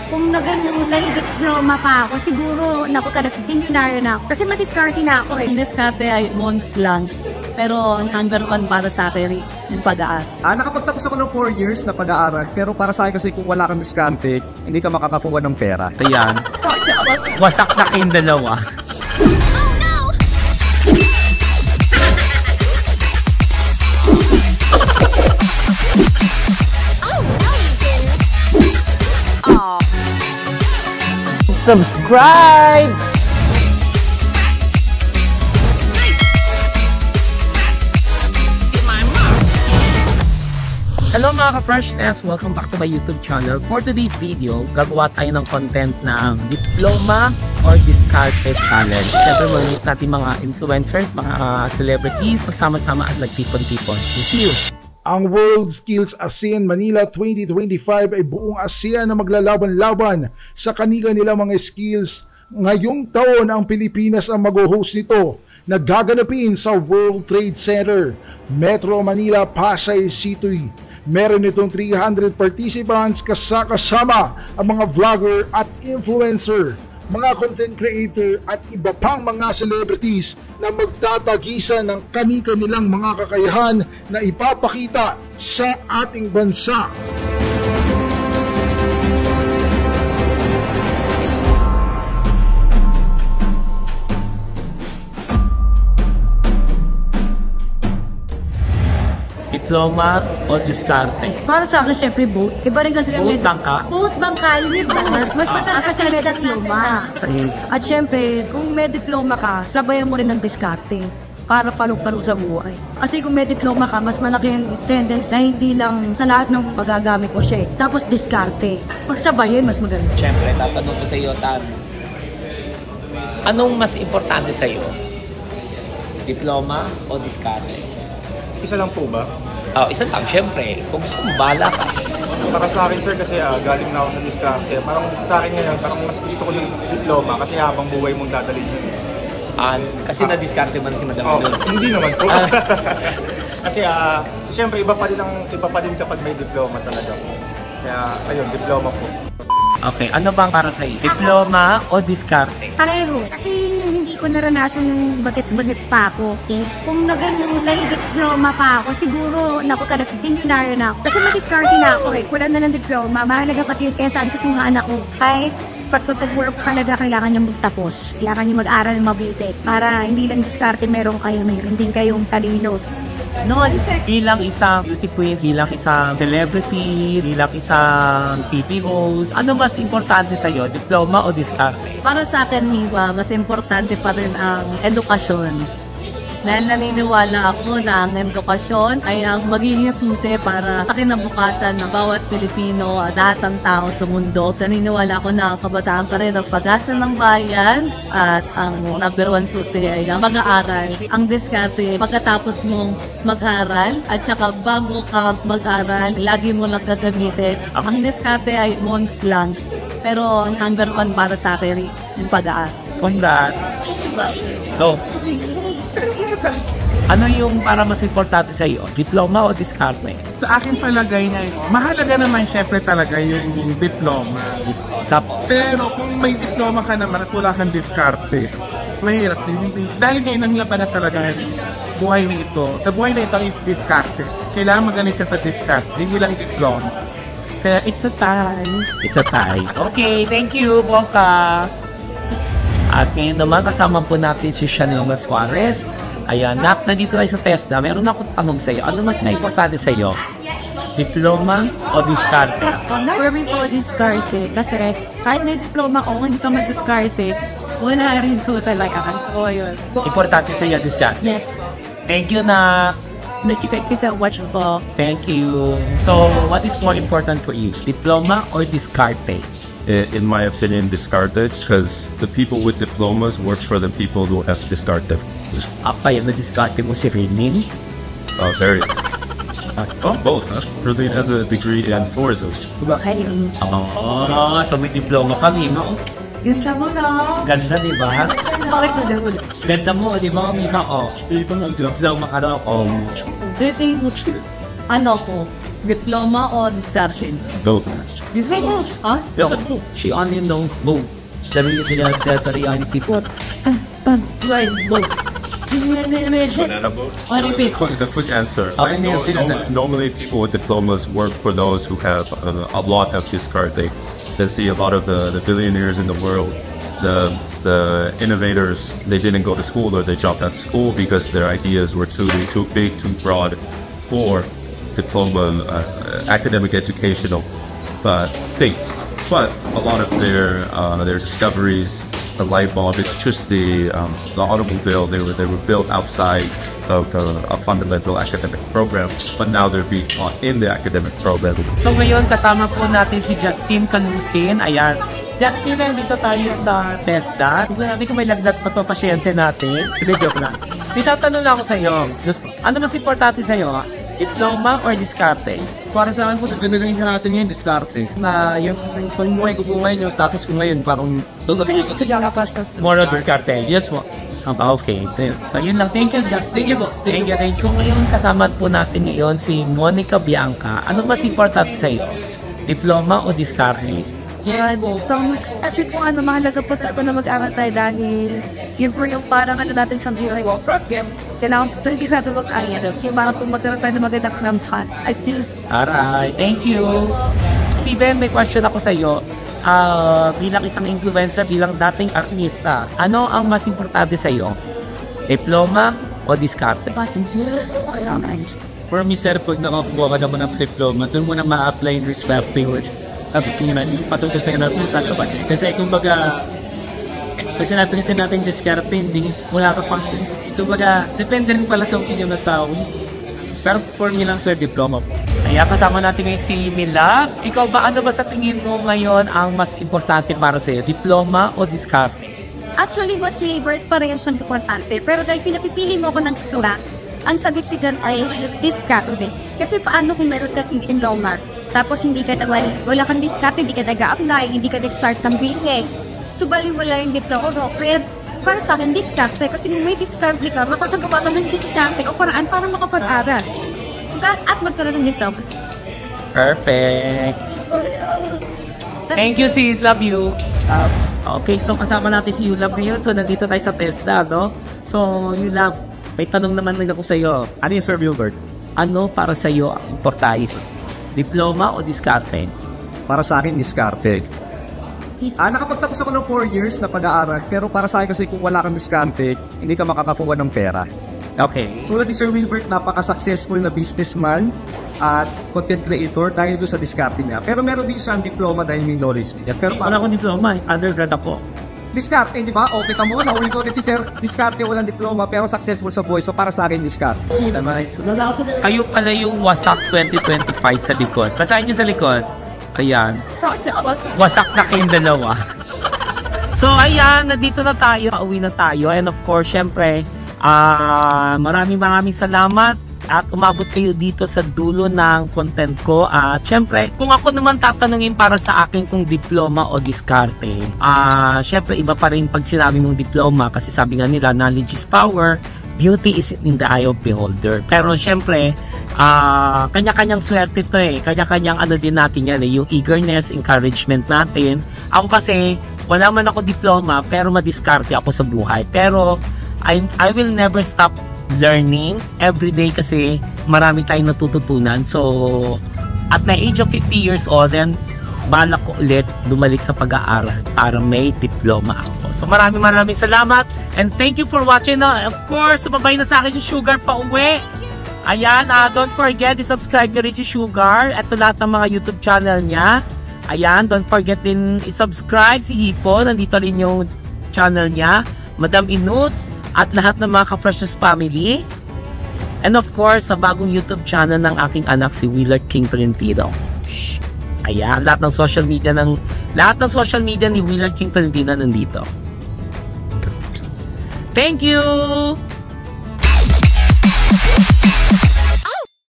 Kung nag-ano diploma pa ako, siguro napaka-dictionary na ako. Kasi madiskarte na ako eh. Diskarte ay bonus lang. Pero number one para sa akin, yung pag-aaral. Nakapagtapos ako ng 4 years na pag-aaral. Pero para sa akin kasi kung wala kang diskarte, hindi ka makakakuha ng pera. Ayan. Wasak na kayong dalawa. Subscribe! Hello mga ka-freshness! Welcome back to my YouTube channel. For today's video, gagawa tayo ng content ng Diploma or Discarte Challenge. Siyempre, mag-meet natin mga influencers, mga celebrities, magsama-sama at nagtipon-tipon. See you! Ang World Skills ASEAN Manila 2025 ay buong ASEAN na maglalaban-laban sa kanilang mga skills. Ngayong taon ang Pilipinas ang mag-host nito na gaganapin sa World Trade Center, Metro Manila, Pasay City. Meron itong 300 participants kasama ang mga vlogger at influencer, mga content creator at iba pang mga celebrities na magtatagisa ng kani-kanilang mga kakayahan na ipapakita sa ating bansa. Diploma o Discarte? Para sa akin, syempre, both. Iba rin kasi Both bangka? Both bangka, yun ba? Mas masarap kasi may diploma. At syempre, kung may diploma ka, sabayan mo rin ng diskarte para palong-palong sa buhay. Kasi kung may diploma ka, mas malaki yung tendency na hindi lang sa lahat ng pagagamit mo siya. Tapos diskarte. Pagsabayin, mas maganda. Siyempre, tatanong ko sa iyo, Tan. Anong mas importante sa iyo? Diploma o Discarte? Isa lang po ba? Isa lang, syempre. Kung gusto mo, bahala ka. Para sa akin sir, kasi galing na ako sa diskarte. Parang sa akin ngayon, parang mas gusto ko ng diploma kasi habang buhay mong dadalhin yun. Kasi na-discarte man si Madam Lord. Hindi naman po. Kasi syempre iba pa din kapag may diploma talaga. Kaya ayun, diploma po. Okay, ano bang para sa iyo? Diploma o diskarte? Pareho. Kasi hindi ko naranasan yung bagets-bagets pa ako. Okay? Kung nag-ano diploma pa ako, siguro napaka-dictionary na ako. Kasi madiskarte na ako eh. Wala na ng diploma. Mahalaga kasi kaya sabi ko sa mga anak ko, kahit pag-work ka talaga, kailangan nyo magtapos. Kailangan nyo mag-aral ng mabuti. Para hindi lang diskarte, meron din kayong talino. No, Bilang isang beauty queen, bilang isang celebrity, bilang isang TV host, ano mas importante sa iyo, diploma o diskarte? Para sa akin, Miwa, mas importante pa rin ang edukasyon. Dahil naniniwala ako na ang edukasyon ay ang magiging susi para sa kinabukasan ng bawat Pilipino at lahat ng tao sa mundo. Naniniwala ako na ang kabataan pa rin ang pag-asa ng bayan at ang number one susi ay ang mag-aaral. Ang diskarte, pagkatapos mong mag-aaral at saka bago ka mag-aaral, lagi mo lang gagamitin. Ang diskarte ay bonus lang. Pero ang number one para sa akin, yung pag-aaral. Congrats! So, ano yung para mas importante sa iyo? Diploma o diskarte? Sa akin palagay na yun, mahalaga naman syempre talaga yung diploma. Pero kung may diploma ka naman at wala kang diskarte, mahirap din. Dahil ngayon ang laban na talaga buhay na ito. Sa buhay na ito is diskarte. Kailangan magaling ka sa diskarte, hindi lang diploma. Kaya it's a tie. It's a tie. Okay, thank you, Boka. At ngayon naman kasama po natin si Chanel Suarez. Ayan, nandito tayo sa TESDA. Meron akong tanong sa iyo. Ano mas importante sa iyo? Diploma o diskarte? For me po, diskarte. Kasi kahit na diploma ko, hindi ka mag-diskarte, wala rin ko talaga. So, yun. Importante sa iyo, diskarte? Yes po. Thank you na. Nakikita watch po. Thank you. So, what is more important for you? Diploma or diskarte? In my opinion, discarded, because the people with diplomas works for the people who has discarded. Kaya na-discarte mo si Renin? Oh, sorry. Both. Huh? Really has a degree in tourism. So may diploma kami, no? Yun siya mo na. Ganda, di ba? Bakit mo din ulit? Ganda mo, di ba? Mika, Diploma ka na, Ano po? Diploma o discharge? Both. Huh? She only knows both. Sabi niya sila reality po. Right, both. Banana boat? Or repeat. The quick answer. Okay, Normally, people with diplomas work for those who have a lot of discarding. Let's see, a lot of the billionaires in the world, the innovators, they didn't go to school or they dropped out of school because their ideas were too big, too broad for diploma, academic educational things. But a lot of their discoveries, the light bulb, electricity, the automobile, they were built outside of a fundamental academic program, but now they're being taught in the academic program. So ngayon kasama po natin si Justin Canusin. Ayan. Justin, dito tayo sa TESDA. Tignan natin kung may lagnat pa to pasyente natin. Hindi, joke lang. Tatanong lang ako sa iyo. Ano mas importante sa iyo? Diploma or diskarte? Para sa akin po, ganda rin natin ngayon, diskarte. Na yung buhay ko po ngayon, yung status ko ngayon, parang More of diskarte. yes po. Okay. So yun lang. Thank you, Justin. Thank you po. Thank you. Ngayon kasama po natin ngayon si Monica Bianca. Ano mas importante sa iyo? Diploma o diskarte? Yan. Kasi kung mahalaga po sa na mag-aral tayo dahil yun po yung parang natin sa buhay mo. Kailangan po tayo natin mag-aral. So parang kung magkaroon tayo na magandang krampan. Alright. Thank you. Steven, may question ako sa iyo. Bilang isang influencer, bilang dating artista, ano ang mas importante sa iyo? Diploma o diskarte? For me, sir, pag nakakuha ka naman ng diploma, doon mo na ma-apply yung respective patutunan na kung saan ka ba. Kasi kumbaga, kasi natin diskarte, hindi wala ka pa. Kumbaga, depende rin pala sa opinion ng tao. Sir, for me lang, sir, diploma. Kaya kasama natin ngayon si Milax. Ikaw ba, ano ba sa tingin mo ngayon ang mas importante para sa iyo? Diploma o diskarte? Actually, what's favorite parehas siyang importante. Pero dahil pinapipili mo ko ng sulat, ang sagot ko dyan ay diskarte. Kasi paano kung meron ka diploma, tapos hindi ka wala kang diskarte, hindi ka nag-a-apply, hindi ka nag-start ng business. So, wala yung diploma. Pero para sa akin, diskarte. Kasi kung may diskarte ka, makakagawa ka ng diskarte o paraan para makapag-aral. At magkaroon ng diploma. Perfect. Thank you, sis. Love you. Okay, so kasama natin si Yulab ngayon. So, nandito tayo sa TESDA, no? So, Yulab, may tanong naman ako sa iyo. Ano yung Sir Wilbert? Ano para sa iyo ang importante? Diploma o diskarte? Para sa akin, diskarte. Nakapagtapos ako ng 4 years na pag-aaral, pero para sa akin kasi kung wala kang diskarte, hindi ka makakakuha ng pera. Okay. Tulad ni Sir Wilbert, napaka-successful na businessman at content creator dahil doon sa diskarte niya. Pero meron din siyang diploma dahil may knowledge niya. Pero wala akong diploma, undergrad ako. Diskarte, di ba? Okay ka mo, nahuli ko kasi Sir, diskarte, walang diploma, pero successful sa buhay. So para sa akin, diskarte. Kayo pala yung Wasak 2025 sa likod. Basahin niyo sa likod. Ayan. Wasak na kayong dalawa. So ayan, nandito na tayo. Pauwi na tayo. And of course, syempre, maraming salamat at umabot kayo dito sa dulo ng content ko. At syempre, kung ako naman tatanungin para sa akin kung diploma o diskarte, syempre iba pa rin pag sinabi mong diploma kasi sabi nga nila, knowledge is power, beauty is in the eye of beholder. Pero syempre, kanya-kanyang swerte to eh. Kanya-kanyang ano din natin yan eh. Yung eagerness, encouragement natin. Ako kasi, wala man ako diploma, pero madiskarte ako sa buhay. Pero, I will never stop learning every day kasi marami tayong natututunan. So, at my age of 50 years old, then, balak ko ulit bumalik sa pag-aaral para may diploma ako. So, maraming salamat and thank you for watching. Of course, sumabay na sa akin si Sugar pa uwi. Ayan, don't forget i-subscribe nyo rin si Sugar at lahat ng mga YouTube channel niya. Ayan, don't forget din i-subscribe si Hipo. Nandito rin yung channel niya. Madam Inuts at lahat ng mga ka-Precious Family. And of course, sa bagong YouTube channel ng aking anak si Willard King Tolentino. Ayan, lahat ng social media ni Willard King Tolentino nandito. Thank you!